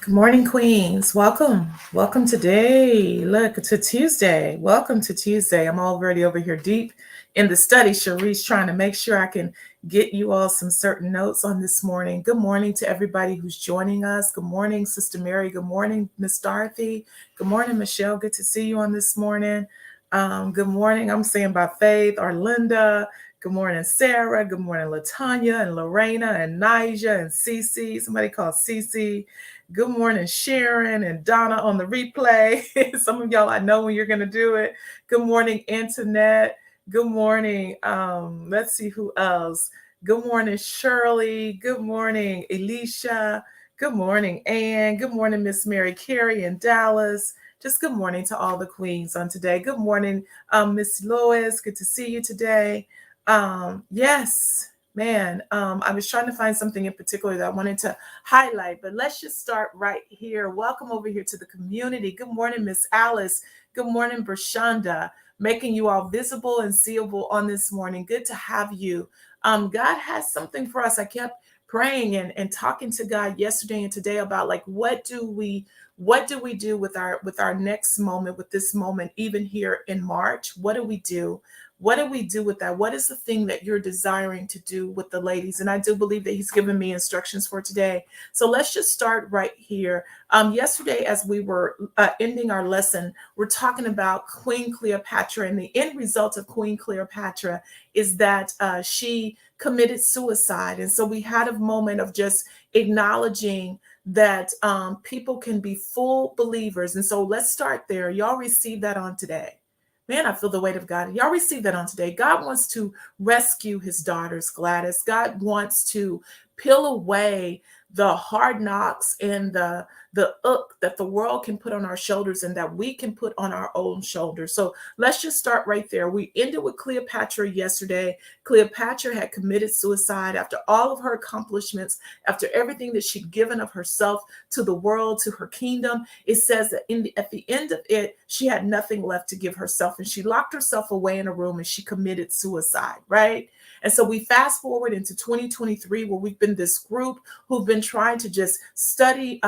Good morning, Queens. Welcome. Welcome today. Look, it's a Tuesday. Welcome to Tuesday. I'm already over here deep in the study. Cherie's trying to make sure I can get you all some certain notes on this morning. Good morning to everybody who's joining us. Good morning, Sister Mary. Good morning, Miss Dorothy. Good morning, Michelle. Good to see you on this morning. Good morning. I'm saying by faith, Arlinda. Good morning, Sarah. Good morning, Latanya and Lorena and Nija and Cece. Somebody called Cece. Good morning, Sharon and Donna on the replay. Some of y'all, I know when you're going to do it. Good morning, Internet. Good morning. Let's see who else. Good morning, Shirley. Good morning, Alicia. Good morning, Ann. Good morning, Miss Mary Carey in Dallas. Just good morning to all the queens on today. Good morning, Miss Lois. Good to see you today. Yes, man. I was trying to find something in particular that I wanted to highlight, but let's just start right here. Welcome over here to the community. Good morning, Miss Alice. Good morning, Brashonda. Making you all visible and seeable on this morning. Good to have you. God has something for us. I kept praying and talking to God yesterday and today about like what do we do with our next moment, with this moment, even here in March? What do we do? What do we do with that? What is the thing that you're desiring to do with the ladies? And I do believe that he's given me instructions for today. So let's just start right here. Yesterday, as we were ending our lesson, we're talking about Queen Cleopatra, and the end result of Queen Cleopatra is that she committed suicide. And so we had a moment of just acknowledging that people can be full believers. And so let's start there. Y'all receive that on today. Man, I feel the weight of God. Y'all receive that on today. God wants to rescue his daughters, Gladys. God wants to peel away the hard knocks and the that the world can put on our shoulders and that we can put on our own shoulders. So let's just start right there. We ended with Cleopatra yesterday. Cleopatra had committed suicide after all of her accomplishments, after everything that she'd given of herself to the world, to her kingdom. It says that at the end of it, she had nothing left to give herself, and she locked herself away in a room and she committed suicide, right? And so we fast forward into 2023, where we've been this group who've been trying to just study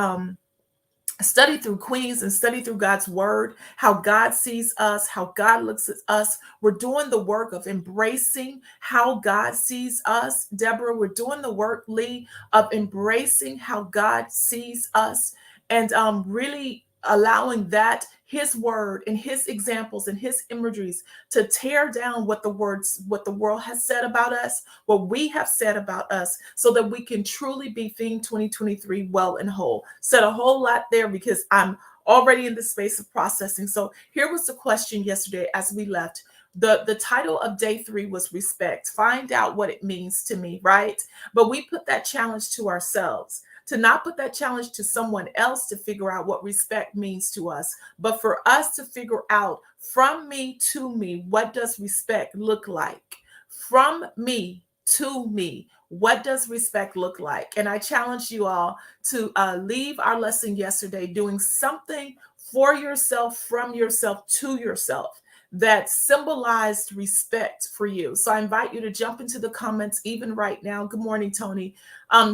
through Queens and study through God's word, how God sees us, how God looks at us. We're doing the work of embracing how God sees us. Deborah, we're doing the work, Lee, of embracing how God sees us, and really allowing that his word and his examples and his imageries to tear down what the world has said about us, what we have said about us, so that we can truly be theme 2023 well and whole. Said a whole lot there because I'm already in the space of processing. So here was the question yesterday as we left. The title of day 3 was respect. Find out what it means to me, right? But we put that challenge to ourselves, to not put that challenge to someone else to figure out what respect means to us, but for us to figure out from me to me, what does respect look like? From me to me, what does respect look like? And I challenge you all to leave our lesson yesterday doing something for yourself, from yourself to yourself, that symbolized respect for you. So I invite you to jump into the comments even right now. Good morning, Tony.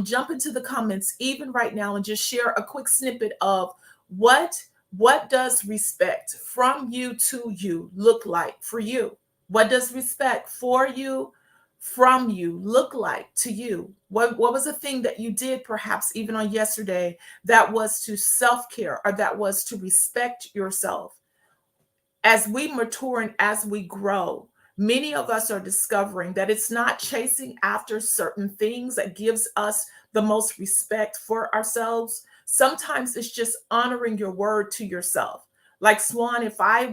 Jump into the comments even right now and just share a quick snippet of what does respect from you to you look like for you? What does respect for you, from you look like to you? What was a thing that you did perhaps even on yesterday that was to self-care, or that was to respect yourself? As we mature and as we grow, many of us are discovering that it's not chasing after certain things that gives us the most respect for ourselves. Sometimes it's just honoring your word to yourself. Like Swan, if I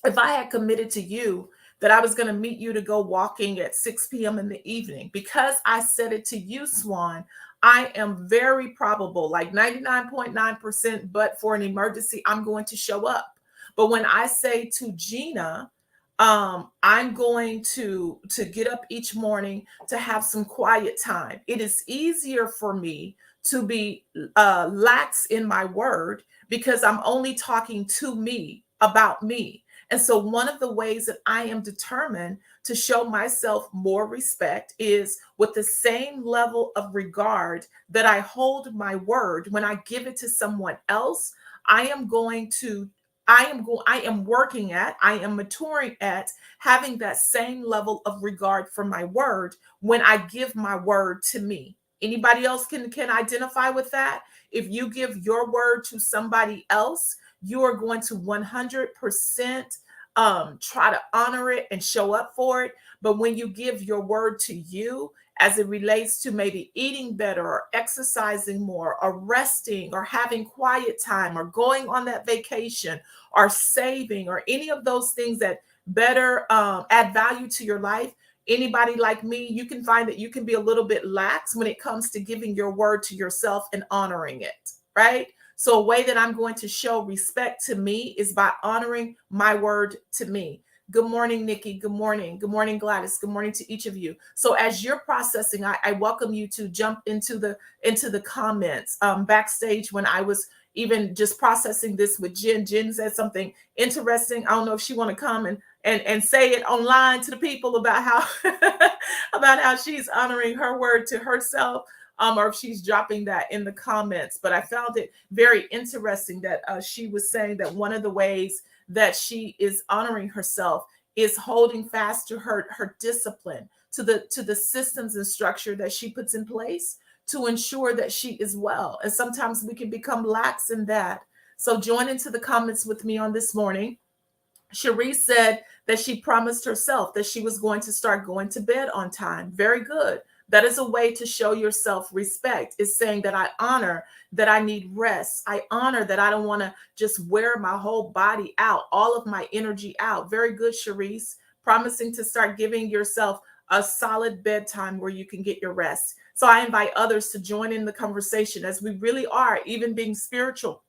had committed to you that I was going to meet you to go walking at 6 p.m. in the evening, because I said it to you, Swan, I am very probable, like 99.9%, but for an emergency, I'm going to show up. But when I say to Gena, I'm going to get up each morning to have some quiet time, it is easier for me to be lax in my word, because I'm only talking to me about me. And so one of the ways that I am determined to show myself more respect is with the same level of regard that I hold my word when I give it to someone else. I am going to I am working at, I am maturing at having that same level of regard for my word when I give my word to me. Anybody else can identify with that? If you give your word to somebody else, you are going to 100% try to honor it and show up for it. But when you give your word to you, as it relates to maybe eating better or exercising more or resting or having quiet time or going on that vacation or saving or any of those things that better add value to your life, anybody like me, you can find that you can be a little bit lax when it comes to giving your word to yourself and honoring it, right? So a way that I'm going to show respect to me is by honoring my word to me. Good morning, Nikki. Good morning. Good morning, Gladys. Good morning to each of you. So as you're processing, I welcome you to jump into the comments. Backstage when I was even just processing this with Jen. Jen said something interesting. I don't know if she want to come and say it online to the people about how about how she's honoring her word to herself, or if she's dropping that in the comments. But I found it very interesting that she was saying that one of the ways that she is honoring herself is holding fast to her discipline, to the systems and structure that she puts in place to ensure that she is well. And sometimes we can become lax in that. So join into the comments with me on this morning. Cherie said that she promised herself that she was going to start going to bed on time. Very good. That is a way to show yourself respect. Is saying that I honor that I need rest. I honor that I don't want to just wear my whole body out, all of my energy out. Very good, Cherise. Promising to start giving yourself a solid bedtime where you can get your rest. So I invite others to join in the conversation as we really are even being spiritual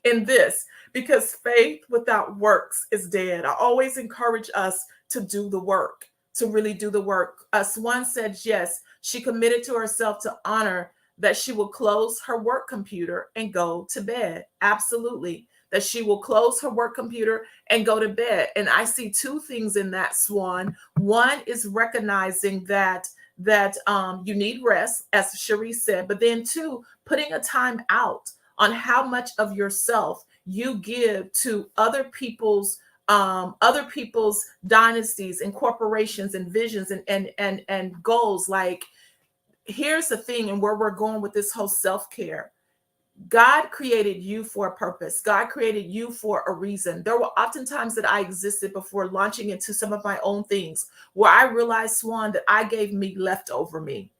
in this, because faith without works is dead. I always encourage us to do the work, to really do the work. Swan said yes, she committed to herself to honor that she will close her work computer and go to bed. Absolutely. That she will close her work computer and go to bed. And I see two things in that, Swan. One is recognizing that you need rest, as Cherie said, but then two, putting a time out on how much of yourself you give to other people's dynasties and corporations and visions and goals. Like, here's the thing, and where we're going with this whole self-care. God created you for a purpose. God created you for a reason. There were often times that I existed before launching into some of my own things where I realized, Swan, that I gave me leftover me.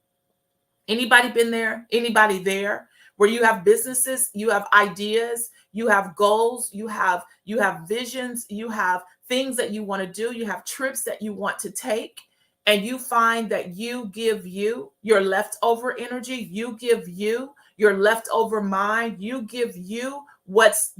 Anybody been there? Anybody there? Where you have businesses, you have ideas, you have goals, you have visions, you have things that you want to do, you have trips that you want to take, and you find that you give you your leftover energy, you give you your leftover mind, you give you what's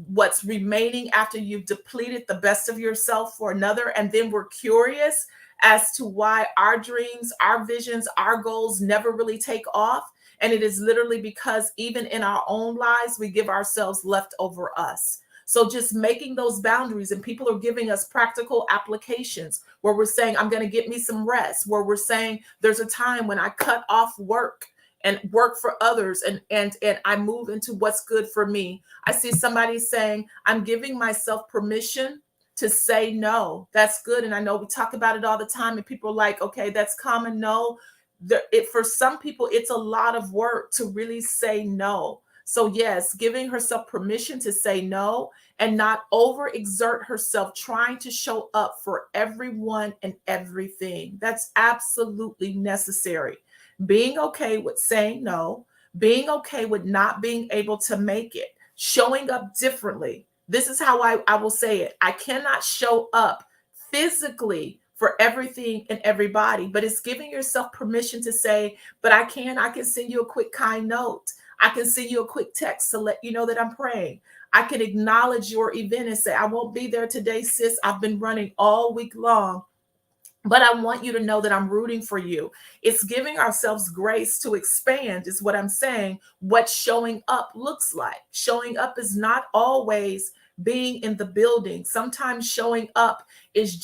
remaining after you've depleted the best of yourself for another. And then we're curious as to why our dreams, our visions, our goals never really take off. And it is literally because even in our own lives, we give ourselves leftover us. So just making those boundaries, and people are giving us practical applications where we're saying, I'm going to get me some rest, where we're saying there's a time when I cut off work and work for others and I move into what's good for me. I see somebody saying, I'm giving myself permission to say no. That's good. And I know we talk about it all the time, and people are like, okay, that's common. No, for some people, it's a lot of work to really say no. So yes, giving herself permission to say no and not overexert herself trying to show up for everyone and everything. That's absolutely necessary. Being okay with saying no, being okay with not being able to make it, showing up differently. This is how I will say it. I cannot show up physically for everything and everybody, but it's giving yourself permission to say, but I can send you a quick kind note. I can send you a quick text to let you know that I'm praying. I can acknowledge your event and say, I won't be there today, sis. I've been running all week long, but I want you to know that I'm rooting for you. It's giving ourselves grace to expand, is what I'm saying, what showing up looks like. Showing up is not always being in the building. Sometimes showing up is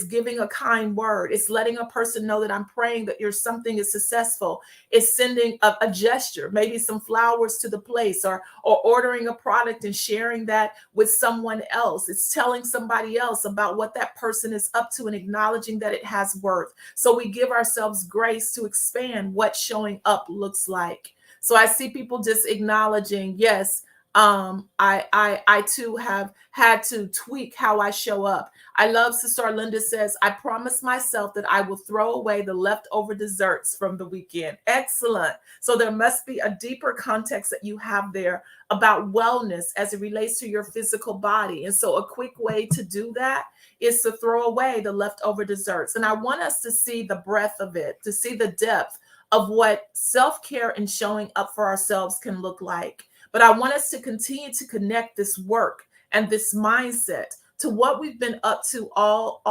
giving a kind word. It's letting a person know that I'm praying that your something is successful. It's sending a gesture, maybe some flowers to the place, or ordering a product and sharing that with someone else. It's telling somebody else about what that person is up to and acknowledging that it has worth. So we give ourselves grace to expand what showing up looks like. So I see people just acknowledging, yes, I too have had to tweak how I show up. I love Sister Arlinda says, I promise myself that I will throw away the leftover desserts from the weekend. Excellent. So there must be a deeper context that you have there about wellness as it relates to your physical body. And so a quick way to do that is to throw away the leftover desserts. And I want us to see the breadth of it, to see the depth of what self-care and showing up for ourselves can look like. But I want us to continue to connect this work and this mindset to what we've been up to all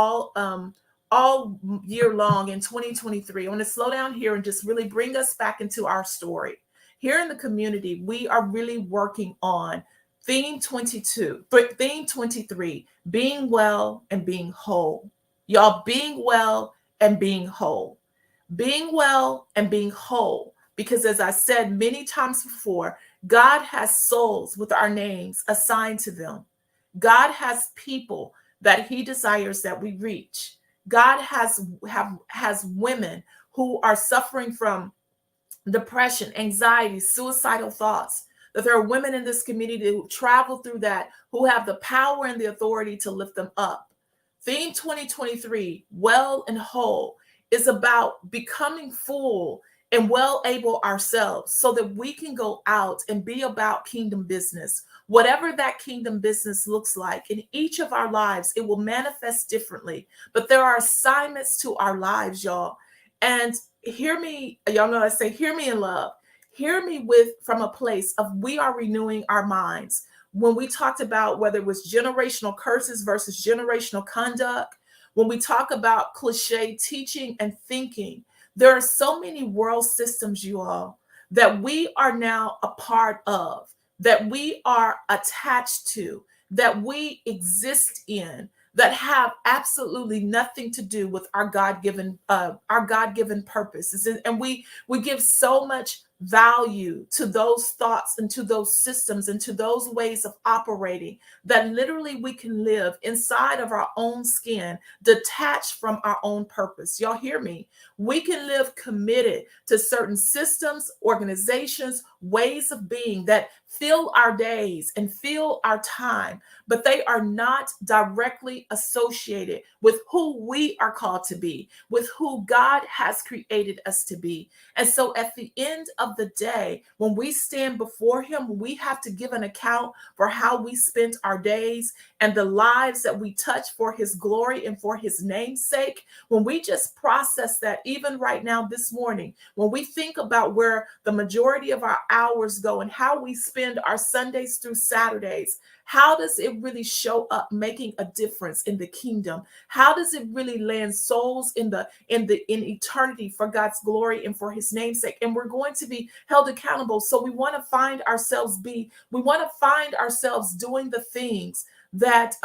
year long in 2023. I want to slow down here and just really bring us back into our story. Here in the community, we are really working on theme 23, being well and being whole. Y'all, being well and being whole. Being well and being whole. Because as I said many times before, God has souls with our names assigned to them. God has people that he desires that we reach. God has women who are suffering from depression, anxiety, suicidal thoughts. That there are women in this community who travel through that, who have the power and the authority to lift them up. Theme 2023, well and whole, is about becoming full and well able ourselves so that we can go out and be about kingdom business. Whatever that kingdom business looks like in each of our lives, it will manifest differently. But there are assignments to our lives, y'all. And hear me, y'all know I say, hear me in love. Hear me from a place of we are renewing our minds. When we talked about whether it was generational curses versus generational conduct, when we talk about cliche teaching and thinking, there are so many world systems, you all, that we are now a part of, that we are attached to, that we exist in, that have absolutely nothing to do with our God-given purposes. And we give so much value to those thoughts and to those systems and to those ways of operating that literally we can live inside of our own skin, detached from our own purpose. Y'all hear me? We can live committed to certain systems, organizations, ways of being that fill our days and fill our time, but they are not directly associated with who we are called to be, with who God has created us to be. And so at the end of the day, when we stand before him, we have to give an account for how we spent our days and the lives that we touch for his glory and for his name's sake. When we just process that, even right now this morning, when we think about where the majority of our hours go and how we spend our Sundays through Saturdays, how does it really show up making a difference in the kingdom? How does it really land souls in eternity for God's glory and for his name's sake? And we're going to be held accountable. So we want to find ourselves doing the things that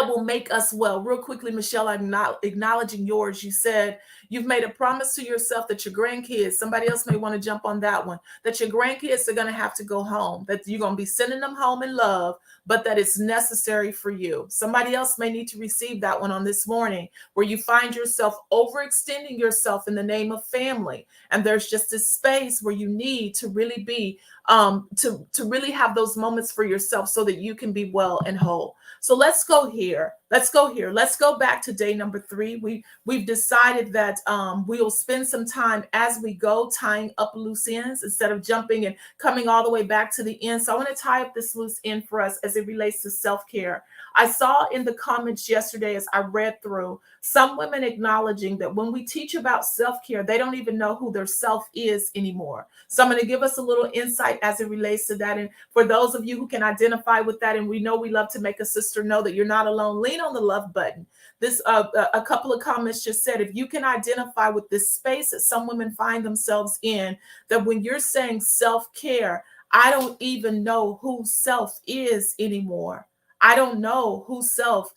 will make us well. Real quickly, Michelle, I'm not acknowledging yours. You said you've made a promise to yourself that your grandkids, somebody else may want to jump on that one, that your grandkids are going to have to go home, that you're going to be sending them home in love, but that it's necessary for you. Somebody else may need to receive that one on this morning, where you find yourself overextending yourself in the name of family. And there's just this space where you need to really be, to really have those moments for yourself so that you can be well and whole. So let's go here. Let's go back to day number 3. We've decided that we'll spend some time as we go tying up loose ends instead of jumping and coming all the way back to the end. So I want to tie up this loose end for us as it relates to self-care. I saw in the comments yesterday as I read through some women acknowledging that when we teach about self-care, they don't even know who their self is anymore. So I'm going to give us a little insight as it relates to that. And for those of you who can identify with that, and we know we love to make a sister know that you're not alone, lean on the love button. This a couple of comments just said, if you can identify with this space that some women find themselves in, that when you're saying self-care, I don't even know who self is anymore. I don't know who self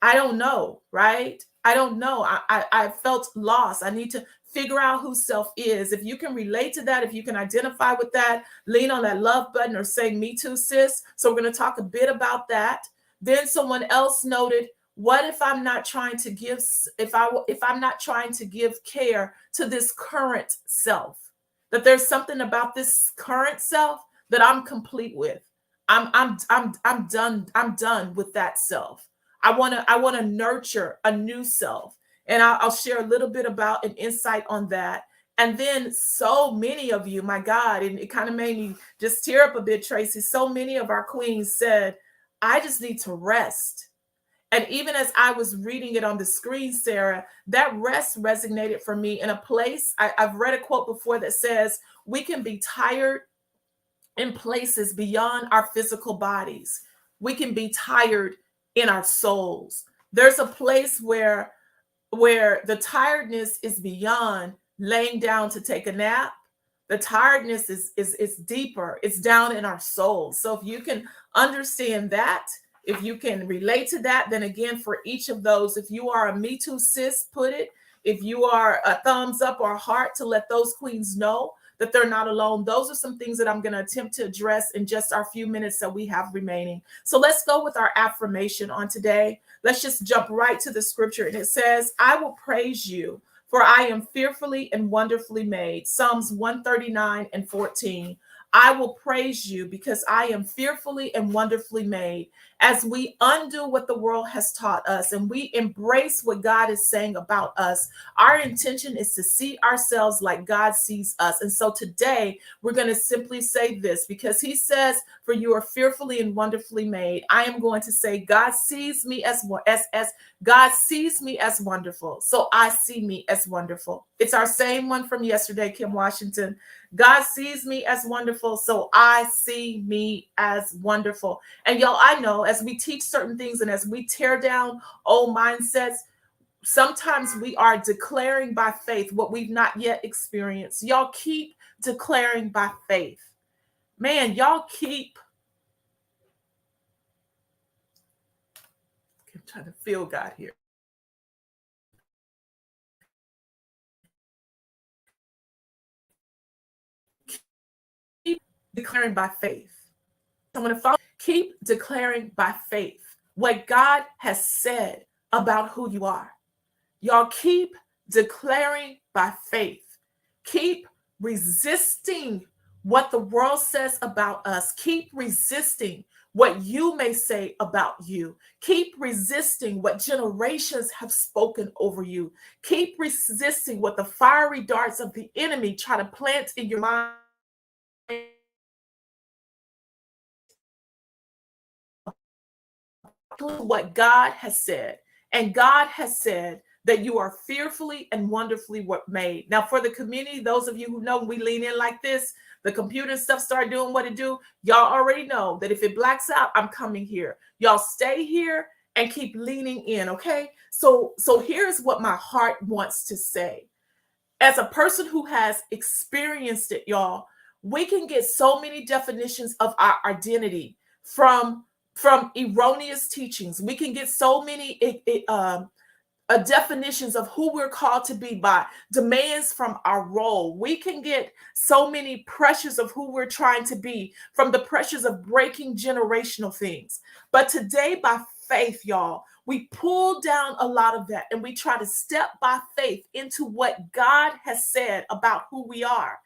I don't know, right? I don't know. I felt lost. I need to figure out who self is. If you can relate to that, if you can identify with that, lean on that love button or say, me too, sis. So we're going to talk a bit about that. Then someone else noted, what if I'm not trying to give, if I'm not trying to give care to this current self? That there's something about this current self that I'm complete with. I'm done. I'm done with that self. I want to nurture a new self. And I'll share a little bit about an insight on that. And then so many of you, my God, and it kind of made me just tear up a bit, Tracy. So many of our queens said, I just need to rest. And even as I was reading it on the screen, Sarah, that rest resonated for me in a place. I've read a quote before that says, we can be tired in places beyond our physical bodies. We can be tired in our souls. There's a place where the tiredness is beyond laying down to take a nap. The tiredness is deeper. It's down in our souls. So if you can understand that, if you can relate to that, then again, for each of those, if you are a Me Too sis, put it. If you are a thumbs up or a heart to let those queens know that they're not alone. Those are some things that I'm going to attempt to address in just our few minutes that we have remaining. So let's go with our affirmation on today. Let's just jump right to the scripture. And it says, I will praise you, for I am fearfully and wonderfully made. Psalms 139:14. I will praise you because I am fearfully and wonderfully made. As we undo what the world has taught us and we embrace what God is saying about us, our intention is to see ourselves like God sees us. And so today we're going to simply say this, because he says, for you are fearfully and wonderfully made. I am going to say, God sees me as God sees me as wonderful. So I see me as wonderful. It's our same one from yesterday, Kim Washington. God sees me as wonderful, so I see me as wonderful. And y'all, I know as we teach certain things and as we tear down old mindsets, sometimes we are declaring by faith what we've not yet experienced. Y'all keep declaring by faith. Man, y'all keep, I'm trying to feel God here. Keep declaring by faith. I'm going to follow. Keep declaring by faith what God has said about who you are. Y'all keep declaring by faith. Keep resisting what the world says about us. Keep resisting what you may say about you. Keep resisting what generations have spoken over you. Keep resisting what the fiery darts of the enemy try to plant in your mind. What God has said. And God has said that you are fearfully and wonderfully made. Now, for the community, those of you who know we lean in like this, the computer and stuff start doing what it do. Y'all already know that if it blacks out, I'm coming here. Y'all stay here and keep leaning in, okay? So here's what my heart wants to say. As a person who has experienced it, y'all, we can get so many definitions of our identity from erroneous teachings. We can get so many definitions of who we're called to be by demands from our role. We can get so many pressures of who we're trying to be from the pressures of breaking generational things. But today, by faith, y'all, we pull down a lot of that and we try to step by faith into what God has said about who we are.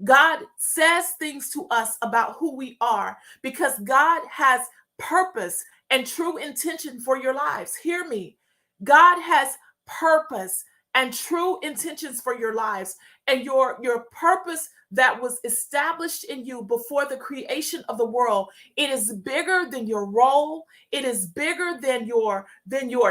God says things to us about who we are because God has purpose and true intention for your lives. Hear me. God has purpose and true intentions for your lives, and your purpose that was established in you before the creation of the world. It is bigger than your role. It is bigger than your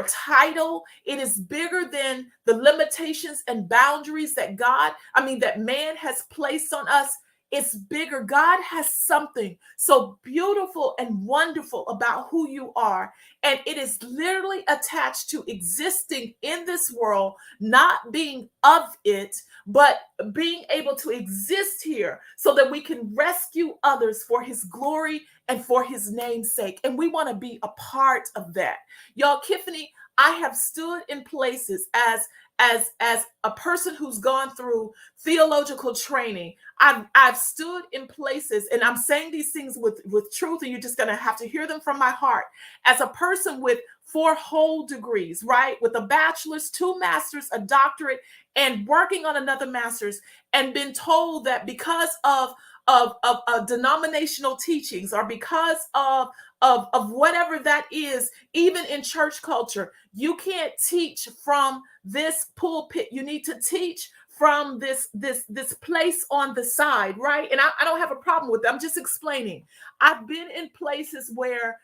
title. It is bigger than the limitations and boundaries that that man has placed on us. It's bigger. God has something so beautiful and wonderful about who you are. And it is literally attached to existing in this world, not being of it, but being able to exist here so that we can rescue others for his glory and for his name's sake. And we want to be a part of that. Y'all, Tiffany, I have stood in places as a person who's gone through theological training. I've stood in places, and I'm saying these things with truth, and you're just gonna have to hear them from my heart. As a person with 4 whole degrees, right? With a bachelor's, 2 masters, a doctorate, and working on another master's, and been told that because of denominational teachings, or because of whatever that is, even in church culture, you can't teach from this pulpit. You need to teach from this place on the side, right? And I don't have a problem with that. I'm just explaining. I've been in places where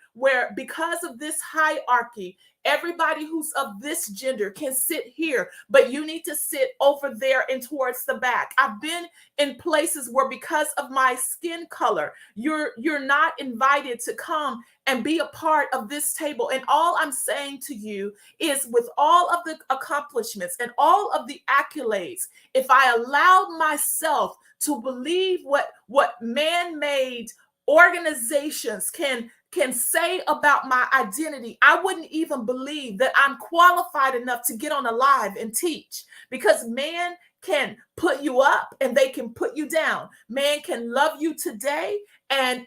because of this hierarchy, everybody who's of this gender can sit here, but you need to sit over there and towards the back. I've been in places where because of my skin color, you're not invited to come and be a part of this table. And all I'm saying to you is, with all of the accomplishments and all of the accolades, if I allowed myself to believe what man-made organizations can say about my identity, I wouldn't even believe that I'm qualified enough to get on a live and teach, because man can put you up and they can put you down. Man can love you today and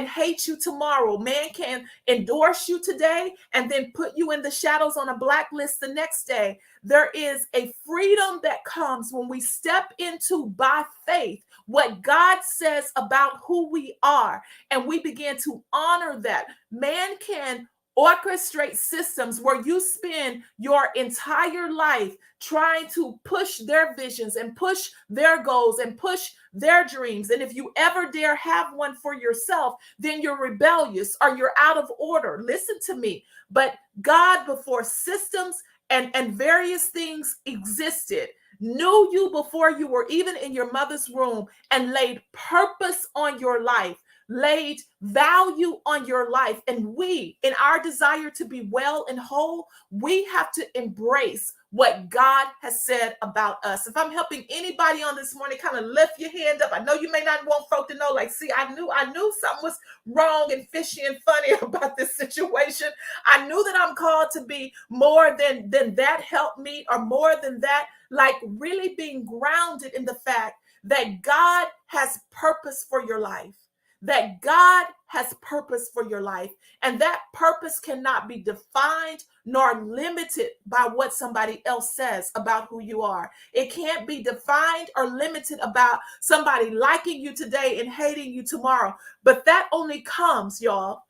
hate you tomorrow. Man can endorse you today and then put you in the shadows on a blacklist the next day. There is a freedom that comes when we step into, by faith, what God says about who we are, and we begin to honor that. Man can orchestrate systems where you spend your entire life trying to push their visions and push their goals and push their dreams. And if you ever dare have one for yourself, then you're rebellious or you're out of order. Listen to me. But God, before systems and various things existed, knew you before you were even in your mother's womb, and laid purpose on your life, laid value on your life. And we, in our desire to be well and whole, we have to embrace what God has said about us. If I'm helping anybody on this morning, kind of lift your hand up. I know you may not want folk to know, like, see, I knew something was wrong and fishy and funny about this situation. I knew that I'm called to be more than that help me, or more than that, like really being grounded in the fact that God has purpose for your life. That God has purpose for your life, and that purpose cannot be defined nor limited by what somebody else says about who you are. It can't be defined or limited about somebody liking you today and hating you tomorrow. But that only comes, y'all,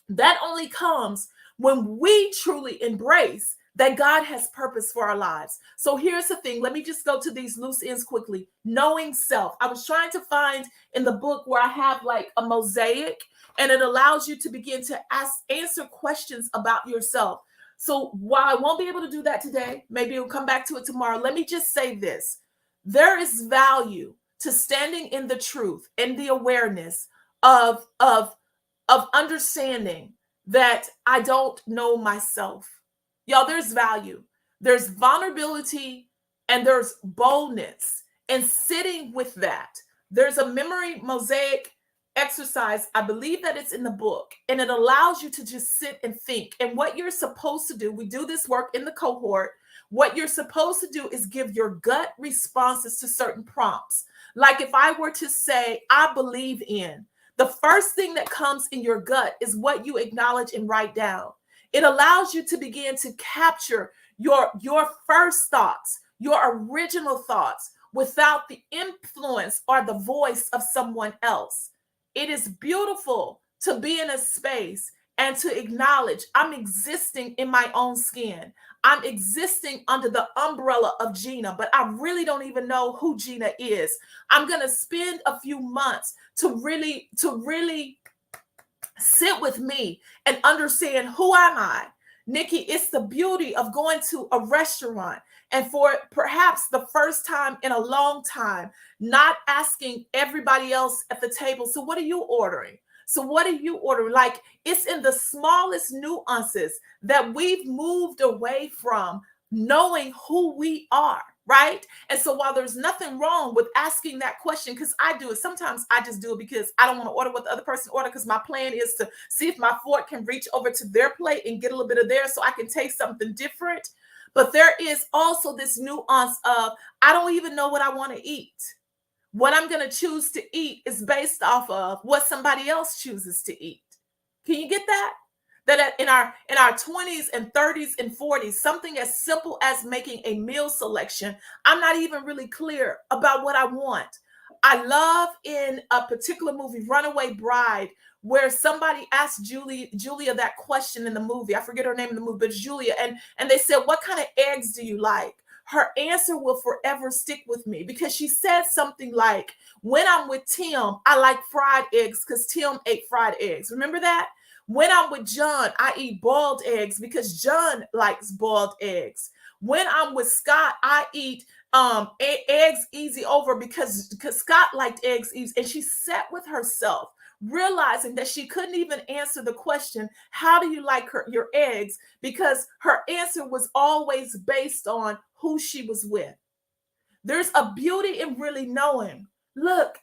that only comes when we truly embrace that God has purpose for our lives. So here's the thing. Let me just go to these loose ends quickly. Knowing self. I was trying to find in the book where I have like a mosaic, and it allows you to begin to answer questions about yourself. So while I won't be able to do that today, maybe we'll come back to it tomorrow. Let me just say this. There is value to standing in the truth and the awareness of understanding that I don't know myself. Y'all, there's value. There's vulnerability and there's boldness. And sitting with that, there's a memory mosaic exercise. I believe that it's in the book, and it allows you to just sit and think. And what you're supposed to do, we do this work in the cohort. What you're supposed to do is give your gut responses to certain prompts. Like if I were to say, I believe in, the first thing that comes in your gut is what you acknowledge and write down. It allows you to begin to capture your first thoughts, your original thoughts, without the influence or the voice of someone else. It is beautiful to be in a space and to acknowledge I'm existing in my own skin. I'm existing under the umbrella of Gena, but I really don't even know who Gena is. I'm going to spend a few months to really sit with me and understand, who am I? Nikki, it's the beauty of going to a restaurant and for perhaps the first time in a long time, not asking everybody else at the table, so what are you ordering? So what are you ordering? Like, it's in the smallest nuances that we've moved away from knowing who we are, right? And so while there's nothing wrong with asking that question, because I do it, sometimes I just do it because I don't want to order what the other person ordered, because my plan is to see if my fork can reach over to their plate and get a little bit of theirs so I can taste something different. But there is also this nuance of, I don't even know what I want to eat. What I'm going to choose to eat is based off of what somebody else chooses to eat. Can you get that? That in our 20s and 30s and 40s, something as simple as making a meal selection, I'm not even really clear about what I want. I love in a particular movie, Runaway Bride, where somebody asked Julia that question in the movie. I forget her name in the movie, but it's Julia. And they said, what kind of eggs do you like? Her answer will forever stick with me, because she said something like, when I'm with Tim, I like fried eggs because Tim ate fried eggs. Remember that? When I'm with John, I eat boiled eggs because John likes boiled eggs. When I'm with Scott, I eat eggs easy over because Scott liked eggs easy. And she sat with herself, realizing that she couldn't even answer the question, how do you like your eggs? Because her answer was always based on who she was with. There's a beauty in really knowing, look,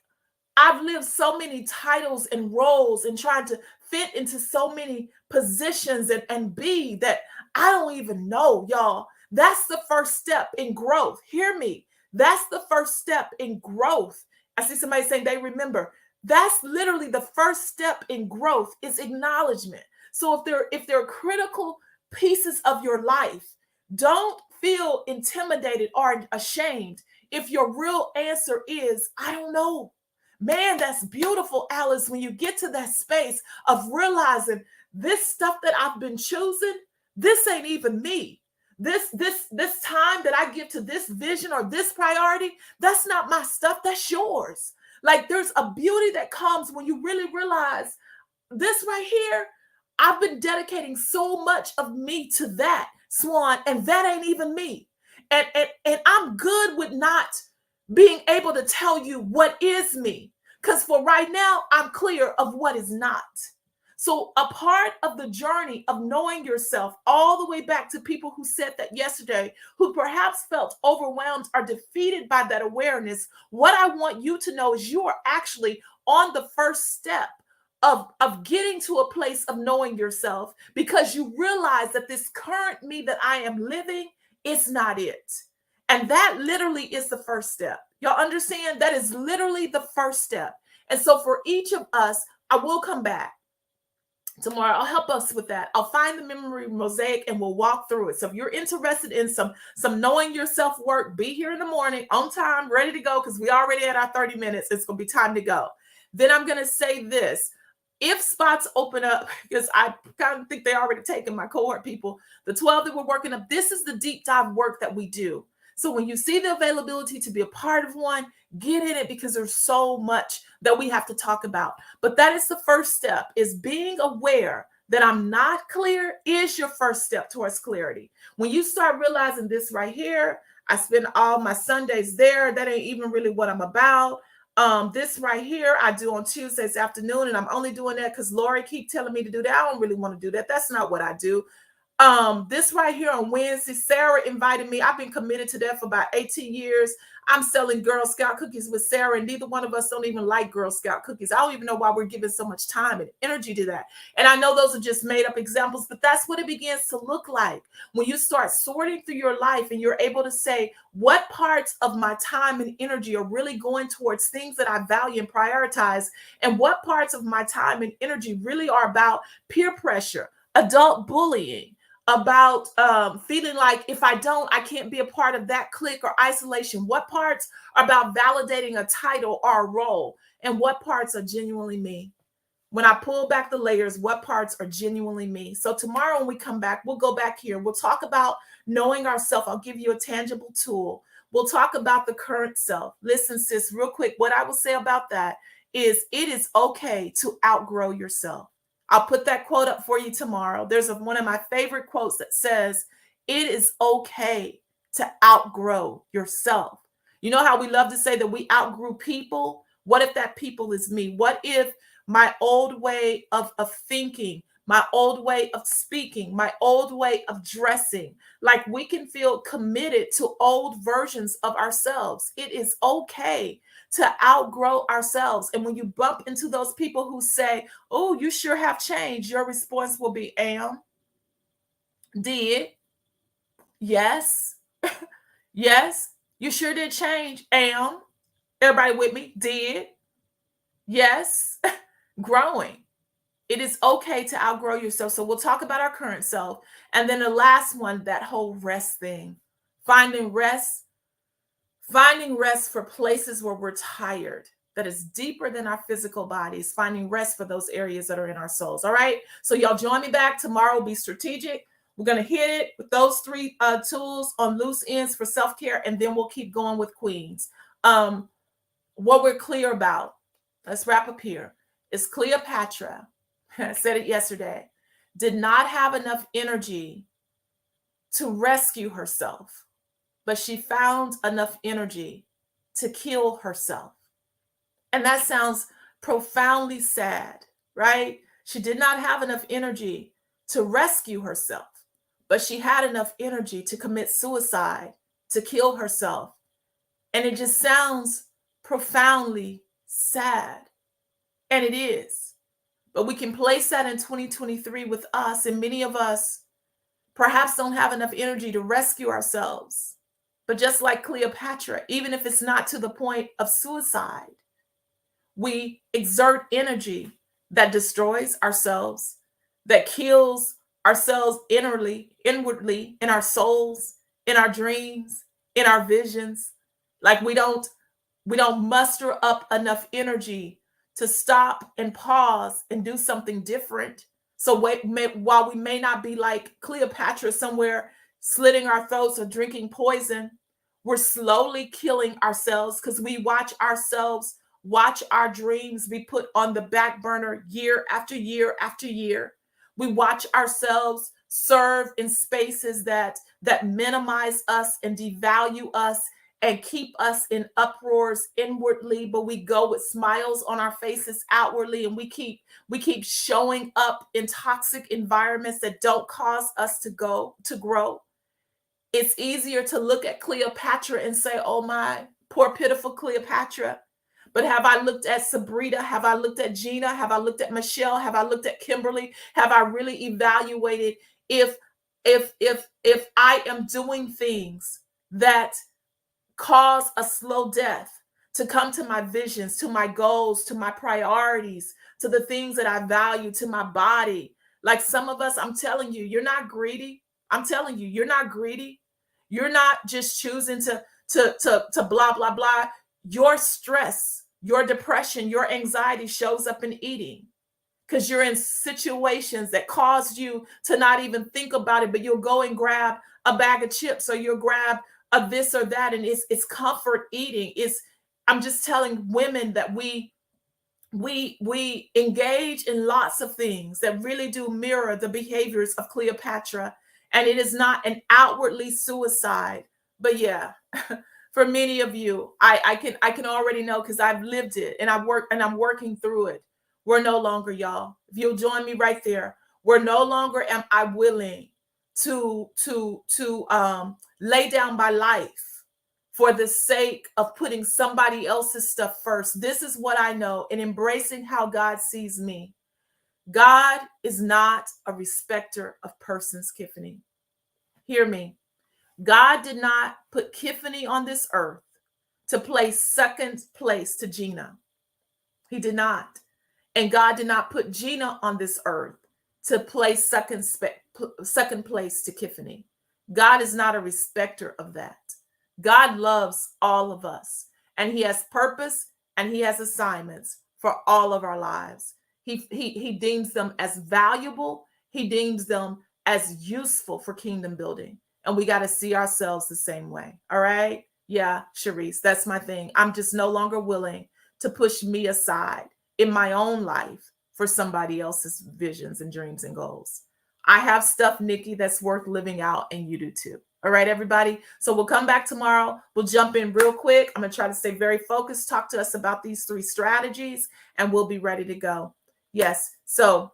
I've lived so many titles and roles and tried to fit into so many positions and be that I don't even know, y'all. That's the first step in growth. Hear me. That's the first step in growth. I see somebody saying they remember. That's literally the first step in growth, is acknowledgement. So if there are critical pieces of your life, don't feel intimidated or ashamed if your real answer is, I don't know. Man, that's beautiful, Alice, when you get to that space of realizing this stuff that I've been choosing, this ain't even me. This time that I give to this vision or this priority, that's not my stuff, that's yours. Like, there's a beauty that comes when you really realize this right here, I've been dedicating so much of me to that, Swan, and that ain't even me. And I'm good with not being able to tell you what is me. Because for right now, I'm clear of what is not. So a part of the journey of knowing yourself, all the way back to people who said that yesterday, who perhaps felt overwhelmed or defeated by that awareness, what I want you to know is you are actually on the first step of getting to a place of knowing yourself, because you realize that this current me that I am living is not it. And that literally is the first step. Y'all understand? That is literally the first step. And so for each of us, I will come back tomorrow. I'll help us with that. I'll find the memory mosaic and we'll walk through it. So if you're interested in some knowing yourself work, be here in the morning on time, ready to go, because we already at our 30 minutes. It's going to be time to go. Then I'm going to say this. If spots open up, because I kind of think they already taken my cohort people, the 12 that we're working up, this is the deep dive work that we do. So when you see the availability to be a part of one, get in it, because there's so much that we have to talk about. But that is the first step, is being aware that I'm not clear is your first step towards clarity. When you start realizing this right here, I spend all my Sundays there. That ain't even really what I'm about. This right here, I do on Tuesdays afternoon, and I'm only doing that because Lori keep telling me to do that. I don't really want to do that. That's not what I do. This right here on Wednesday, Sarah invited me. I've been committed to that for about 18 years. I'm selling Girl Scout cookies with Sarah, and neither one of us don't even like Girl Scout cookies. I don't even know why we're giving so much time and energy to that. And I know those are just made up examples, but that's what it begins to look like when you start sorting through your life and you're able to say, what parts of my time and energy are really going towards things that I value and prioritize, and what parts of my time and energy really are about peer pressure, adult bullying, about feeling like if I don't, I can't be a part of that clique or isolation. What parts are about validating a title or a role, and what parts are genuinely me? When I pull back the layers, what parts are genuinely me? So tomorrow when we come back, we'll go back here. We'll talk about knowing ourselves. I'll give you a tangible tool. We'll talk about the current self. Listen, sis, real quick, what I will say about that is it is okay to outgrow yourself. I'll put that quote up for you tomorrow. There's one of my favorite quotes that says, it is okay to outgrow yourself. You know how we love to say that we outgrew people? What if that people is me? What if my old way of thinking, my old way of speaking, my old way of dressing, like we can feel committed to old versions of ourselves. It is okay to outgrow ourselves. And when you bump into those people who say, oh, you sure have changed, your response will be, did, yes, yes, you sure did change, everybody with me, did, yes, growing. It is okay to outgrow yourself. So we'll talk about our current self. And then the last one, that whole rest thing, finding rest for places where we're tired, that is deeper than our physical bodies, finding rest for those areas that are in our souls. All right. So y'all join me back tomorrow. Be strategic. We're going to hit it with those three tools on loose ends for self-care. And then we'll keep going with queens. What we're clear about, let's wrap up here, is Cleopatra, I said it yesterday, did not have enough energy to rescue herself, but she found enough energy to kill herself. And that sounds profoundly sad, right? She did not have enough energy to rescue herself, but she had enough energy to commit suicide, to kill herself. And it just sounds profoundly sad. And it is. But we can place that in 2023 with us. And many of us perhaps don't have enough energy to rescue ourselves. But just like Cleopatra, even if it's not to the point of suicide, we exert energy that destroys ourselves, that kills ourselves inwardly, in our souls, in our dreams, in our visions. Like we don't muster up enough energy to stop and pause and do something different. So while we may not be like Cleopatra somewhere slitting our throats or drinking poison, we're slowly killing ourselves because we watch our dreams be put on the back burner year after year after year. We watch ourselves serve in spaces that minimize us and devalue us and keep us in uproars inwardly, but we go with smiles on our faces outwardly, and we keep showing up in toxic environments that don't cause us to grow. It's easier to look at Cleopatra and say, oh my, poor pitiful Cleopatra. But have I looked at Sabrina? Have I looked at Gena? Have I looked at Michelle? Have I looked at Kimberly? Have I really evaluated if I am doing things that cause a slow death to come to my visions, to my goals, to my priorities, to the things that I value, to my body? Like some of us, I'm telling you, you're not greedy. I'm telling you, you're not greedy. You're not just choosing to blah, blah, blah. Your stress, your depression, your anxiety shows up in eating because you're in situations that cause you to not even think about it, but you'll go and grab a bag of chips or you'll grab a this or that, and it's comfort eating. I'm just telling women that we engage in lots of things that really do mirror the behaviors of Cleopatra, and it is not an outwardly suicide, but yeah. For many of you, I can already know because I've lived it and I'm working through it. We're no longer, y'all. If you'll join me right there, we're no longer am I willing to lay down my life for the sake of putting somebody else's stuff first. This is what I know, and embracing how God sees me. God is not a respecter of persons, Tiffany. Hear me. God did not put Tiffany on this earth to place second place to Gena. He did not. And God did not put Gena on this earth to place second place to Tiffany. God is not a respecter of that. God loves all of us, and he has purpose and he has assignments for all of our lives. He deems them as valuable. He deems them as useful for kingdom building. And we got to see ourselves the same way. All right. Yeah, Sharice, that's my thing. I'm just no longer willing to push me aside in my own life for somebody else's visions and dreams and goals. I have stuff, Nikki, that's worth living out, and you do too. All right, everybody. So we'll come back tomorrow. We'll jump in real quick. I'm going to try to stay very focused. Talk to us about these 3 strategies, and we'll be ready to go. Yes. So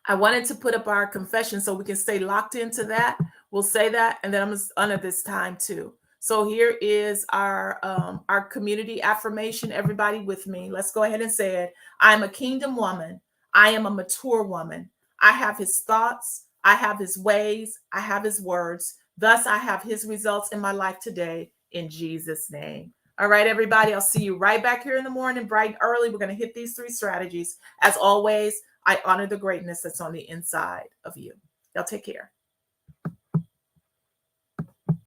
I wanted to put up our confession so we can stay locked into that. We'll say that, and then I'm going to honor this time too. So here is our community affirmation. Everybody with me. Let's go ahead and say it. I am a kingdom woman. I am a mature woman. I have his thoughts. I have his ways. I have his words. Thus, I have his results in my life today in Jesus' name. All right, everybody. I'll see you right back here in the morning, bright and early. We're going to hit these 3 strategies. As always, I honor the greatness that's on the inside of you. Y'all take care.